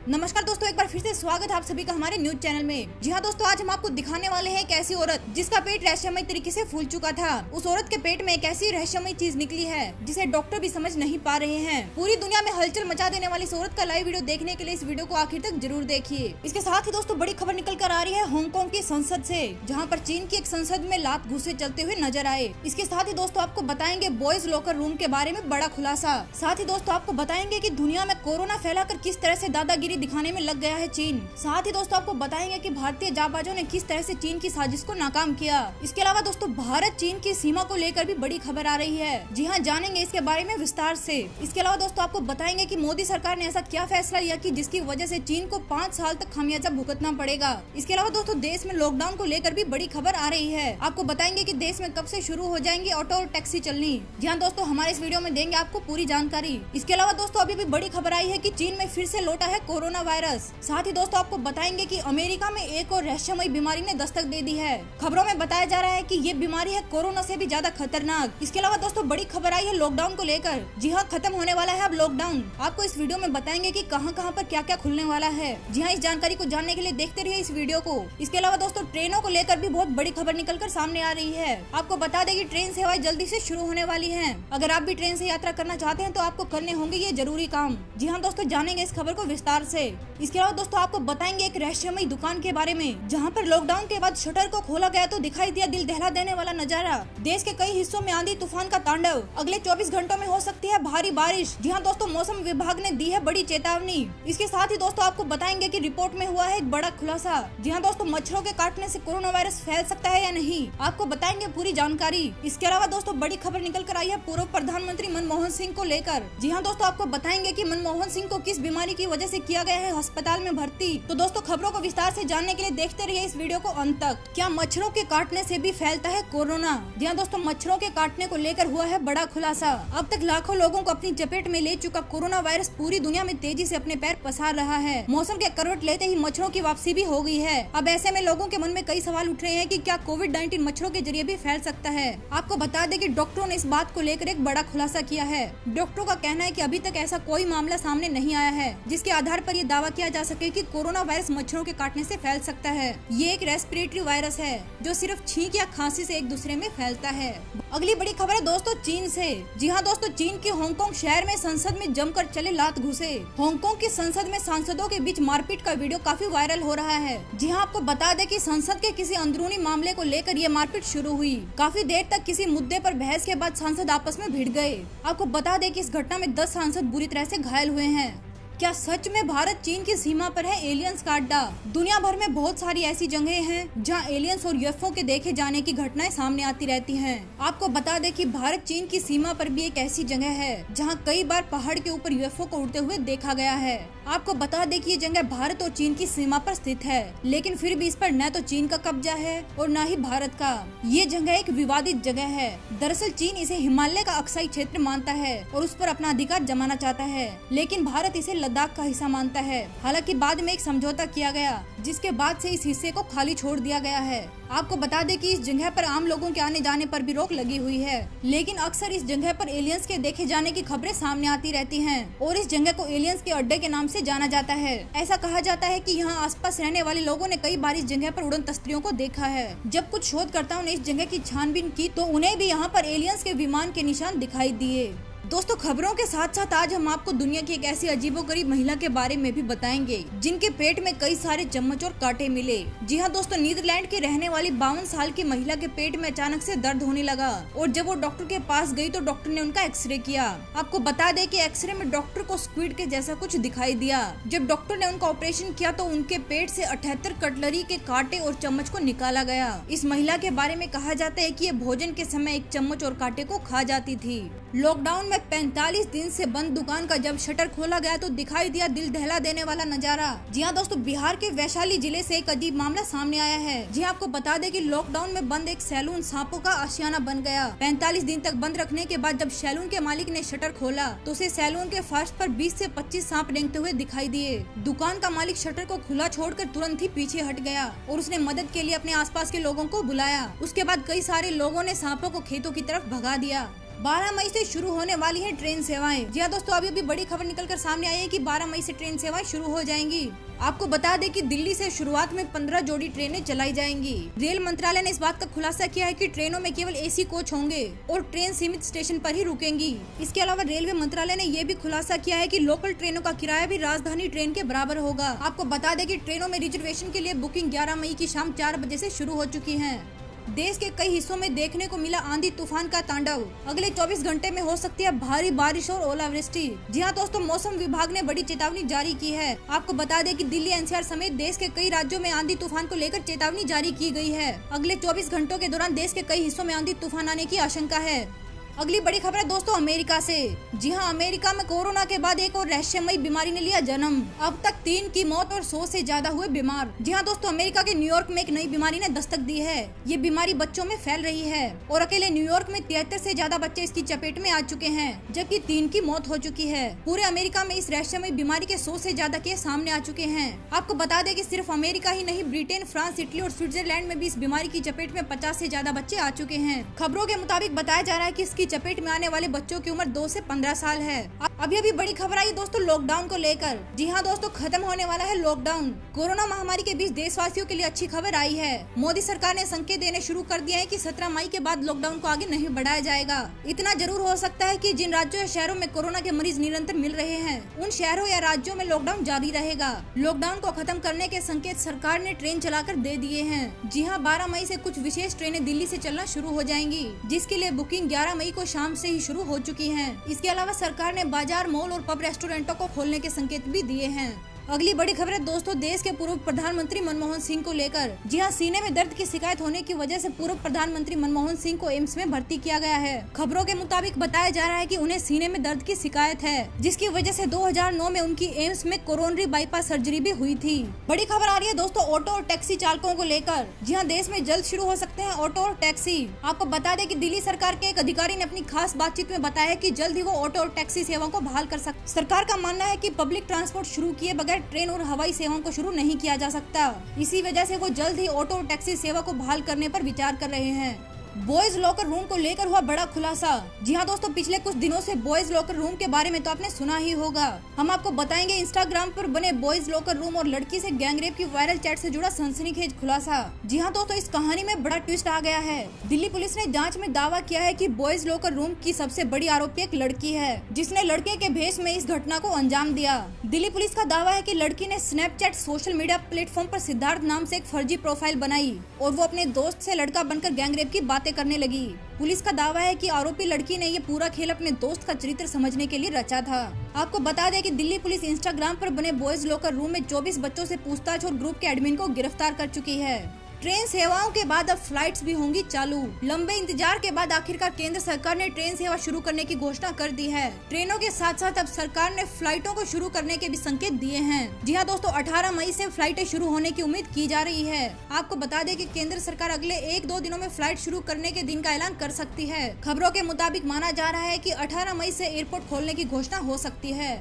नमस्कार दोस्तों, एक बार फिर से स्वागत है आप सभी का हमारे न्यूज चैनल में। जी हाँ दोस्तों, आज हम आपको दिखाने वाले हैं एक ऐसी औरत जिसका पेट रहस्यमय तरीके से फूल चुका था। उस औरत के पेट में एक ऐसी रहस्यमय चीज निकली है जिसे डॉक्टर भी समझ नहीं पा रहे हैं। पूरी दुनिया में हलचल मचा देने वाली इस औरत का लाइव वीडियो देखने के लिए इस वीडियो को आखिर तक जरूर देखिए। इसके साथ ही दोस्तों बड़ी खबर निकल कर आ रही है हांगकांग की संसद से, जहाँ पर चीन की एक संसद में लात घुसे चलते हुए नजर आए। इसके साथ ही दोस्तों आपको बताएंगे बॉयज लॉकर रूम के बारे में बड़ा खुलासा। साथ ही दोस्तों आपको बताएंगे कि दुनिया में कोरोना फैलाकर किस तरह से दादागिरी दिखाने में लग गया है चीन। साथ ही दोस्तों आपको बताएंगे कि भारतीय जाबाजों ने किस तरह से चीन की साजिश को नाकाम किया। इसके अलावा दोस्तों भारत चीन की सीमा को लेकर भी बड़ी खबर आ रही है। जी हाँ, जानेंगे इसके बारे में विस्तार से। इसके अलावा दोस्तों आपको बताएंगे कि मोदी सरकार ने ऐसा क्या फैसला लिया कि जिसकी वजह से चीन को 5 साल तक खामियाजा भुगतना पड़ेगा। इसके अलावा दोस्तों देश में लॉकडाउन को लेकर भी बड़ी खबर आ रही है। आपको बताएंगे कि देश में कब से शुरू हो जाएंगी ऑटो और टैक्सी चलनी। जी हाँ दोस्तों, हमारे इस वीडियो में देंगे आपको पूरी जानकारी। इसके अलावा दोस्तों अभी भी बड़ी खबर आई है कि चीन में फिर से लौटा है कोरोना वायरस। साथ ही दोस्तों आपको बताएंगे कि अमेरिका में एक और रहस्यमय बीमारी ने दस्तक दे दी है। खबरों में बताया जा रहा है कि ये बीमारी है कोरोना से भी ज्यादा खतरनाक। इसके अलावा दोस्तों बड़ी खबर आई है लॉकडाउन को लेकर। जी हाँ, खत्म होने वाला है अब लॉकडाउन। आपको इस वीडियो में बताएंगे कि कहां कहां पर क्या क्या खुलने वाला है। जी हाँ, इस जानकारी को जानने के लिए देखते रहिए इस वीडियो को। इसके अलावा दोस्तों ट्रेनों को लेकर भी बहुत बड़ी खबर निकल कर सामने आ रही है। आपको बता दें कि ट्रेन सेवाएं जल्दी से शुरू होने वाली है। अगर आप भी ट्रेन से यात्रा करना चाहते हैं तो आपको करने होंगे ये जरूरी काम। जी हाँ दोस्तों, जानेंगे इस खबर को विस्तार से। इसके अलावा दोस्तों आपको बताएंगे एक रहस्यमय दुकान के बारे में, जहां पर लॉकडाउन के बाद शटर को खोला गया तो दिखाई दिया दिल दहला देने वाला नजारा। देश के कई हिस्सों में आंधी तूफान का तांडव। अगले 24 घंटों में हो सकती है भारी बारिश। जी हाँ दोस्तों, मौसम विभाग ने दी है बड़ी चेतावनी। इसके साथ ही दोस्तों आपको बताएंगे कि रिपोर्ट में हुआ है एक बड़ा खुलासा। जी हाँ दोस्तों, मच्छरों के काटने से कोरोना वायरस फैल सकता है या नहीं, आपको बताएंगे पूरी जानकारी। इसके अलावा दोस्तों बड़ी खबर निकल कर आई है पूर्व प्रधानमंत्री मनमोहन सिंह को लेकर। जी हाँ दोस्तों, आपको बताएंगे कि मनमोहन सिंह को किस बीमारी की वजह से किया गया है अस्पताल में भर्ती। तो दोस्तों खबरों को विस्तार से जानने के लिए देखते रहिए इस वीडियो को अंत तक। क्या मच्छरों के काटने से भी फैलता है कोरोना? जी हाँ दोस्तों, मच्छरों के काटने को लेकर हुआ है बड़ा खुलासा। अब तक लाखों लोगों को अपनी चपेट में ले चुका कोरोना वायरस पूरी दुनिया में तेजी से अपने पैर पसार रहा है। मौसम के करवट लेते ही मच्छरों की वापसी भी हो गई है। अब ऐसे में लोगों के मन में कई सवाल उठ रहे हैं कि क्या कोविड-19 मच्छरों के जरिए भी फैल सकता है। आपको बता दें कि डॉक्टरों ने इस बात को लेकर एक बड़ा खुलासा किया है। डॉक्टरों का कहना है कि अभी तक ऐसा कोई मामला सामने नहीं आया है जिसके आधार पर ये दावा किया जा सके कि कोरोना वायरस मच्छरों के काटने से फैल सकता है। ये एक रेस्पिरेटरी वायरस है जो सिर्फ छींक या खांसी से एक दूसरे में फैलता है। अगली बड़ी खबर है दोस्तों चीन से। जी हाँ दोस्तों, चीन के हांगकांग शहर में संसद में जमकर चले लात घुसे। हांगकांग की संसद में सांसदों के बीच मारपीट का वीडियो काफी वायरल हो रहा है। जी हाँ, आपको बता दें कि संसद के किसी अंदरूनी मामले को लेकर ये मारपीट शुरू हुई। काफी देर तक किसी मुद्दे पर बहस के बाद सांसद आपस में भिड़ गए। आपको बता दें कि इस घटना में 10 सांसद बुरी तरह से घायल हुए हैं। क्या सच में भारत चीन की सीमा पर है एलियंस का अड्डा? दुनिया भर में बहुत सारी ऐसी जगहें हैं जहां एलियंस और यूएफओ के देखे जाने की घटनाएं सामने आती रहती हैं। आपको बता दें कि भारत चीन की सीमा पर भी एक ऐसी जगह है जहां कई बार पहाड़ के ऊपर यूएफओ को उड़ते हुए देखा गया है। आपको बता दें कि ये जगह भारत और चीन की सीमा पर स्थित है, लेकिन फिर भी इस पर न तो चीन का कब्जा है और न ही भारत का। ये जगह एक विवादित जगह है। दरअसल चीन इसे हिमालय का अक्षय क्षेत्र मानता है और उस पर अपना अधिकार जमाना चाहता है, लेकिन भारत इसे लद्दाख का हिस्सा मानता है। हालांकि बाद में एक समझौता किया गया जिसके बाद से इस हिस्से को खाली छोड़ दिया गया है। आपको बता दें कि इस जगह पर आम लोगों के आने जाने पर भी रोक लगी हुई है, लेकिन अक्सर इस जगह पर एलियंस के देखे जाने की खबरें सामने आती रहती हैं और इस जगह को एलियंस के अड्डे के नाम से जाना जाता है। ऐसा कहा जाता है कि यहाँ आसपास रहने वाले लोगों ने कई बार इस जगह पर उड़न तस्करियों को देखा है। जब कुछ शोधकर्ताओं ने इस जगह की छानबीन की तो उन्हें भी यहाँ पर एलियंस के विमान के निशान दिखाई दिए। दोस्तों खबरों के साथ साथ आज हम आपको दुनिया की एक ऐसी अजीबोगरीब महिला के बारे में भी बताएंगे जिनके पेट में कई सारे चम्मच और कांटे मिले। जी हाँ दोस्तों, नीदरलैंड की रहने वाली 52 साल की महिला के पेट में अचानक से दर्द होने लगा और जब वो डॉक्टर के पास गई तो डॉक्टर ने उनका एक्सरे किया। आपको बता दें कि एक्सरे में डॉक्टर को स्क्विड के जैसा कुछ दिखाई दिया। जब डॉक्टर ने उनका ऑपरेशन किया तो उनके पेट से 78 कटलरी के कांटे और चम्मच को निकाला गया। इस महिला के बारे में कहा जाता है कि ये भोजन के समय एक चम्मच और कांटे को खा जाती थी। लॉकडाउन में 45 दिन से बंद दुकान का जब शटर खोला गया तो दिखाई दिया दिल दहला देने वाला नजारा। जी हाँ दोस्तों, बिहार के वैशाली जिले से एक अजीब मामला सामने आया है। जी आपको बता दें कि लॉकडाउन में बंद एक सैलून सांपों का आशियाना बन गया। 45 दिन तक बंद रखने के बाद जब सैलून के मालिक ने शटर खोला तो उसे सैलून के फर्श पर 20 से 25 सांप रेंगते हुए दिखाई दिए। दुकान का मालिक शटर को खुला छोड़कर तुरंत ही पीछे हट गया और उसने मदद के लिए अपने आसपास के लोगों को बुलाया। उसके बाद कई सारे लोगों ने सांपों को खेतों की तरफ भगा दिया। 12 मई से शुरू होने वाली है ट्रेन सेवाएं। जी हाँ दोस्तों, अभी बड़ी खबर निकलकर सामने आई है कि 12 मई से ट्रेन सेवाएं शुरू हो जाएंगी। आपको बता दें कि दिल्ली से शुरुआत में 15 जोड़ी ट्रेनें चलाई जाएंगी। रेल मंत्रालय ने इस बात का खुलासा किया है कि ट्रेनों में केवल एसी कोच होंगे और ट्रेन सीमित स्टेशन पर ही रुकेंगी। इसके अलावा रेलवे मंत्रालय ने यह भी खुलासा किया है कि लोकल ट्रेनों का किराया भी राजधानी ट्रेन के बराबर होगा। आपको बता दें कि ट्रेनों में रिजर्वेशन के लिए बुकिंग 11 मई की शाम 4 बजे से शुरू हो चुकी है। देश के कई हिस्सों में देखने को मिला आंधी तूफान का तांडव। अगले 24 घंटे में हो सकती है भारी बारिश और ओलावृष्टि। जी हाँ दोस्तों, मौसम विभाग ने बड़ी चेतावनी जारी की है। आपको बता दें कि दिल्ली एनसीआर समेत देश के कई राज्यों में आंधी तूफान को लेकर चेतावनी जारी की गई है। अगले 24 घंटों के दौरान देश के कई हिस्सों में आंधी तूफान आने की आशंका है। अगली बड़ी खबर है दोस्तों अमेरिका से। जी हाँ, अमेरिका में कोरोना के बाद एक और रहस्यमयी बीमारी ने लिया जन्म। अब तक 3 की मौत और 100 से ज्यादा हुए बीमार। जी हाँ दोस्तों, अमेरिका के न्यूयॉर्क में एक नई बीमारी ने दस्तक दी है। ये बीमारी बच्चों में फैल रही है और अकेले न्यूयॉर्क में 73 से ज्यादा बच्चे इसकी चपेट में आ चुके हैं, जबकि 3 की मौत हो चुकी है। पूरे अमेरिका में इस रहस्यमयी बीमारी के 100 से ज्यादा केस सामने आ चुके हैं। आपको बता दें कि सिर्फ अमेरिका ही नहीं, ब्रिटेन, फ्रांस, इटली और स्विट्जरलैंड में भी इस बीमारी की चपेट में 50 से ज्यादा बच्चे आ चुके हैं। खबरों के मुताबिक बताया जा रहा है कि इसकी चपेट में आने वाले बच्चों की उम्र 2 से 15 साल है। अभी बड़ी खबर आई दोस्तों लॉकडाउन को लेकर। जी हाँ दोस्तों, खत्म होने वाला है लॉकडाउन। कोरोना महामारी के बीच देशवासियों के लिए अच्छी खबर आई है। मोदी सरकार ने संकेत देने शुरू कर दिया है कि 17 मई के बाद लॉकडाउन को आगे नहीं बढ़ाया जाएगा। इतना जरूर हो सकता है कि जिन राज्यों या शहरों में कोरोना के मरीज निरंतर मिल रहे हैं, उन शहरों या राज्यों में लॉकडाउन जारी रहेगा। लॉकडाउन को खत्म करने के संकेत सरकार ने ट्रेन चलाकर दे दिए हैं। जी हाँ, 12 मई से कुछ विशेष ट्रेनें दिल्ली से चलना शुरू हो जाएंगी, जिसके लिए बुकिंग 11 मई को शाम से ही शुरू हो चुकी हैं। इसके अलावा सरकार ने बाजार, मॉल और पब रेस्टोरेंटों को खोलने के संकेत भी दिए हैं। अगली बड़ी खबर है दोस्तों देश के पूर्व प्रधानमंत्री मनमोहन सिंह को लेकर। जी हाँ, सीने में दर्द की शिकायत होने की वजह से पूर्व प्रधानमंत्री मनमोहन सिंह को एम्स में भर्ती किया गया है। खबरों के मुताबिक बताया जा रहा है कि उन्हें सीने में दर्द की शिकायत है, जिसकी वजह से 2009 में उनकी एम्स में कोरोनरी बाईपास सर्जरी भी हुई थी। बड़ी खबर आ रही है दोस्तों ऑटो और टैक्सी चालकों को लेकर। जी हाँ, देश में जल्द शुरू हो सकते हैं ऑटो और टैक्सी। आपको बता दें कि दिल्ली सरकार के एक अधिकारी ने अपनी खास बातचीत में बताया कि जल्द ही वो ऑटो और टैक्सी सेवाओं को बहाल कर सकते। सरकार का मानना है कि पब्लिक ट्रांसपोर्ट शुरू किए बगैर ट्रेन और हवाई सेवाओं को शुरू नहीं किया जा सकता। इसी वजह से वो जल्द ही ऑटो और टैक्सी सेवा को बहाल करने पर विचार कर रहे हैं। बॉयज लॉकर रूम को लेकर हुआ बड़ा खुलासा। जी हाँ दोस्तों, पिछले कुछ दिनों से बॉयज लॉकर रूम के बारे में तो आपने सुना ही होगा। हम आपको बताएंगे इंस्टाग्राम पर बने बॉयज लॉकर रूम और लड़की से गैंगरेप की वायरल चैट से जुड़ा सनसनीखेज खुलासा। जी हाँ दोस्तों, इस कहानी में बड़ा ट्विस्ट आ गया है। दिल्ली पुलिस ने जांच में दावा किया है कि बॉयज लॉकर रूम की सबसे बड़ी आरोपी एक लड़की है, जिसने लड़के के भेष में इस घटना को अंजाम दिया। दिल्ली पुलिस का दावा है कि लड़की ने स्नैपचैट सोशल मीडिया प्लेटफॉर्म पर सिद्धार्थ नाम से एक फर्जी प्रोफाइल बनाई और वो अपने दोस्त से लड़का बनकर गैंगरेप की बातें करने लगी। पुलिस का दावा है कि आरोपी लड़की ने ये पूरा खेल अपने दोस्त का चरित्र समझने के लिए रचा था। आपको बता दें कि दिल्ली पुलिस इंस्टाग्राम पर बने बॉयज लॉकर रूम में 24 बच्चों से पूछताछ और ग्रुप के एडमिन को गिरफ्तार कर चुकी है। ट्रेन सेवाओं के बाद अब फ्लाइट्स भी होंगी चालू। लंबे इंतजार के बाद आखिरकार केंद्र सरकार ने ट्रेन सेवा शुरू करने की घोषणा कर दी है। ट्रेनों के साथ साथ अब सरकार ने फ्लाइटों को शुरू करने के भी संकेत दिए हैं। जी हाँ दोस्तों, 18 मई से फ्लाइटें शुरू होने की उम्मीद की जा रही है। आपको बता दें कि केंद्र सरकार अगले 1-2 दिनों में फ्लाइट शुरू करने के दिन का ऐलान कर सकती है। खबरों के मुताबिक माना जा रहा है कि 18 मई से एयरपोर्ट खोलने की घोषणा हो सकती है।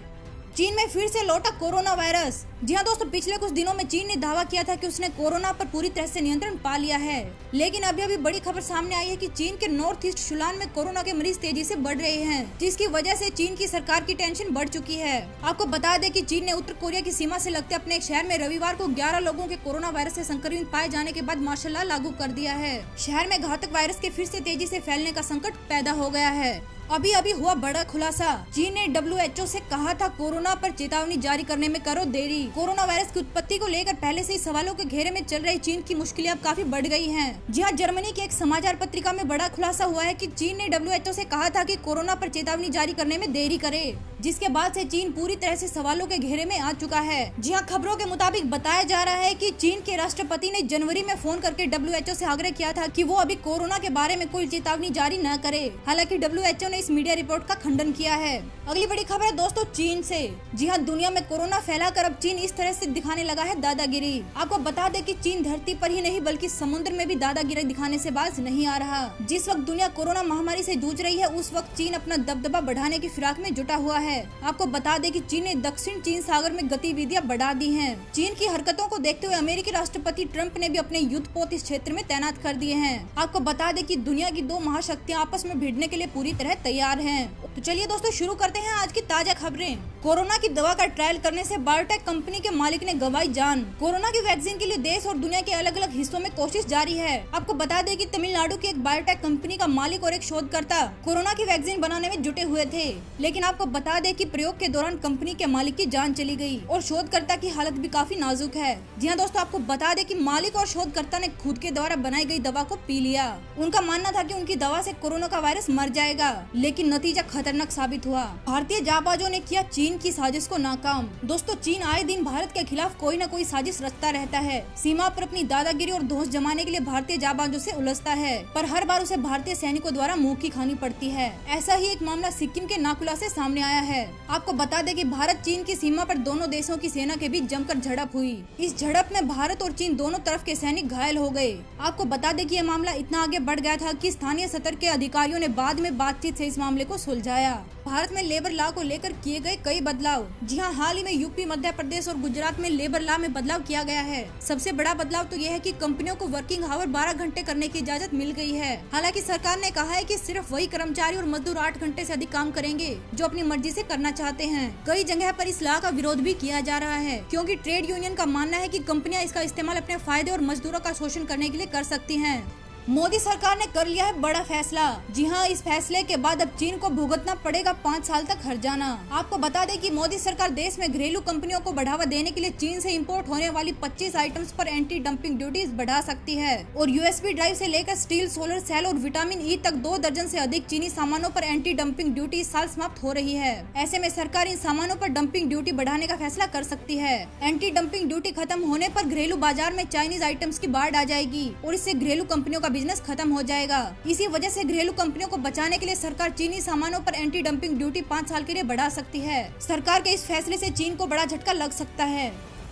चीन में फिर से लौटा कोरोना वायरस। जी हाँ दोस्तों, पिछले कुछ दिनों में चीन ने दावा किया था कि उसने कोरोना पर पूरी तरह से नियंत्रण पा लिया है, लेकिन अभी बड़ी खबर सामने आई है कि चीन के नॉर्थ ईस्ट शुलान में कोरोना के मरीज तेजी से बढ़ रहे हैं, जिसकी वजह से चीन की सरकार की टेंशन बढ़ चुकी है। आपको बता दें कि चीन ने उत्तर कोरिया की सीमा से लगते अपने एक शहर में रविवार को 11 लोगों के कोरोना वायरस से संक्रमित पाए जाने के बाद मार्शल लॉ लागू कर दिया है। शहर में घातक वायरस के फिर से तेजी से फैलने का संकट पैदा हो गया है। अभी हुआ बड़ा खुलासा। चीन ने WHO से कहा था कोरोना पर चेतावनी जारी करने में करो देरी। कोरोना वायरस की उत्पत्ति को लेकर पहले से ही सवालों के घेरे में चल रही चीन की मुश्किलें अब काफी बढ़ गई हैं। जी हाँ, जर्मनी की एक समाचार पत्रिका में बड़ा खुलासा हुआ है कि चीन ने WHO से कहा था कि कोरोना पर चेतावनी जारी करने में देरी करे, जिसके बाद से चीन पूरी तरह से सवालों के घेरे में आ चुका है। जी हाँ, खबरों के मुताबिक बताया जा रहा है कि चीन के राष्ट्रपति ने जनवरी में फोन करके WHO से आग्रह किया था कि वो अभी कोरोना के बारे में कोई चेतावनी जारी न करे। हालांकि WHO ने इस मीडिया रिपोर्ट का खंडन किया है। अगली बड़ी खबर है दोस्तों चीन से। जी हाँ, दुनिया में कोरोना फैलाकर अब चीन इस तरह से दिखाने लगा है दादागिरी। आपको बता दें कि चीन धरती पर ही नहीं बल्कि समुद्र में भी दादागिरी दिखाने से बाज नहीं आ रहा। जिस वक्त दुनिया कोरोना महामारी से जूझ रही है, उस वक्त चीन अपना दबदबा बढ़ाने की फिराक में जुटा हुआ है। आपको बता दें कि चीन ने दक्षिण चीन सागर में गतिविधियां बढ़ा दी हैं। चीन की हरकतों को देखते हुए अमेरिकी राष्ट्रपति ट्रंप ने भी अपने युद्धपोत इस क्षेत्र में तैनात कर दिए हैं। आपको बता दें कि दुनिया की 2 महाशक्तियां आपस में भिड़ने के लिए पूरी तरह तैयार हैं। तो चलिए दोस्तों शुरू करते हैं आज की ताजा खबरें। कोरोना की दवा का ट्रायल करने से बायोटेक कंपनी के मालिक ने गंवाई जान। कोरोना की वैक्सीन के लिए देश और दुनिया के अलग अलग हिस्सों में कोशिश जारी है। आपको बता दें कि तमिलनाडु की एक बायोटेक कंपनी का मालिक और एक शोधकर्ता कोरोना की वैक्सीन बनाने में जुटे हुए थे, लेकिन आपको बता दें कि प्रयोग के दौरान कंपनी के मालिक की जान चली गई और शोधकर्ता की हालत भी काफी नाजुक है। जी हाँ दोस्तों, आपको बता दें कि मालिक और शोधकर्ता ने खुद के द्वारा बनाई गई दवा को पी लिया। उनका मानना था कि उनकी दवा से कोरोना का वायरस मर जाएगा, लेकिन नतीजा खतरनाक साबित हुआ। भारतीय जांबाजों ने किया चीन की साजिश को नाकाम। दोस्तों, चीन आए दिन भारत के खिलाफ कोई न कोई साजिश रचता रहता है। सीमा पर अपनी दादागिरी और दोष जमाने के लिए भारतीय जांबाजों से उलझता है, पर हर बार उसे भारतीय सैनिकों द्वारा मुंह की खानी पड़ती है। ऐसा ही एक मामला सिक्किम के नाकुला से सामने आया है। आपको बता दें कि भारत चीन की सीमा पर दोनों देशों की सेना के बीच जमकर झड़प हुई। इस झड़प में भारत और चीन दोनों तरफ के सैनिक घायल हो गए। आपको बता दें कि यह मामला इतना आगे बढ़ गया था कि स्थानीय सतर के अधिकारियों ने बाद में बातचीत से इस मामले को सुलझाया। भारत में लेबर लॉ को लेकर किए गए कई बदलाव। जी हाँ, हाल ही में यूपी, मध्य प्रदेश और गुजरात में लेबर लॉ में बदलाव किया गया है। सबसे बड़ा बदलाव तो यह है कि कंपनियों को वर्किंग आवर 12 घंटे करने की इजाजत मिल गई है। हालांकि सरकार ने कहा है कि सिर्फ वही कर्मचारी और मजदूर 8 घंटे से अधिक काम करेंगे जो अपनी मर्जी से करना चाहते हैं। कई जगह पर इस लॉ का विरोध भी किया जा रहा है, क्योंकि ट्रेड यूनियन का मानना है कि कंपनियां इसका इस्तेमाल अपने फायदे और मजदूरों का शोषण करने के लिए कर सकती हैं। मोदी सरकार ने कर लिया है बड़ा फैसला। जी हाँ, इस फैसले के बाद अब चीन को भुगतना पड़ेगा 5 साल तक हर्जाना। आपको बता दें कि मोदी सरकार देश में घरेलू कंपनियों को बढ़ावा देने के लिए चीन से इंपोर्ट होने वाली 25 आइटम्स पर एंटी डंपिंग ड्यूटीज बढ़ा सकती है और यूएसबी ड्राइव से लेकर स्टील, सोलर सेल और विटामिन ई तक 2 दर्जन से अधिक चीनी सामानों पर एंटी डंपिंग ड्यूटी इस साल समाप्त हो रही है। ऐसे में सरकार इन सामानों पर डंपिंग ड्यूटी बढ़ाने का फैसला कर सकती है। एंटी डंपिंग ड्यूटी खत्म होने पर घरेलू बाजार में चाइनीज आइटम्स की बाढ़ आ जाएगी और इससे घरेलू कंपनियों का बिजनेस खत्म हो जाएगा। इसी वजह से घरेलू कंपनियों को बचाने के लिए सरकार चीनी सामानों पर एंटी डंपिंग ड्यूटी 5 साल के लिए बढ़ा सकती है। सरकार के इस फैसले से चीन को बड़ा झटका लग सकता है।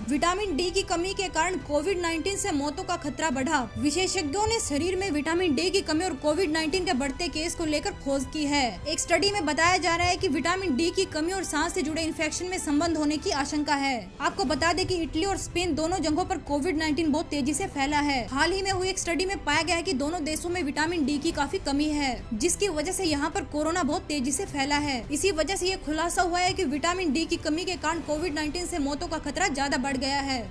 विटामिन डी की कमी के कारण कोविड-19 से मौतों का खतरा बढ़ा। विशेषज्ञों ने शरीर में विटामिन डी की कमी और कोविड-19 के बढ़ते केस को लेकर खोज की है। एक स्टडी में बताया जा रहा है कि विटामिन डी की कमी और सांस से जुड़े इन्फेक्शन में संबंध होने की आशंका है। आपको बता दें कि इटली और स्पेन दोनों जगहों पर कोविड-19 बहुत तेजी से फैला है। हाल ही में हुई एक स्टडी में पाया गया है कि दोनों देशों में विटामिन डी की काफी कमी है, जिसकी वजह से यहाँ पर कोरोना बहुत तेजी से फैला है। इसी वजह से ये खुलासा हुआ है कि विटामिन डी की कमी के कारण कोविड-19 से मौतों का खतरा ज्यादा बढ़ गया है।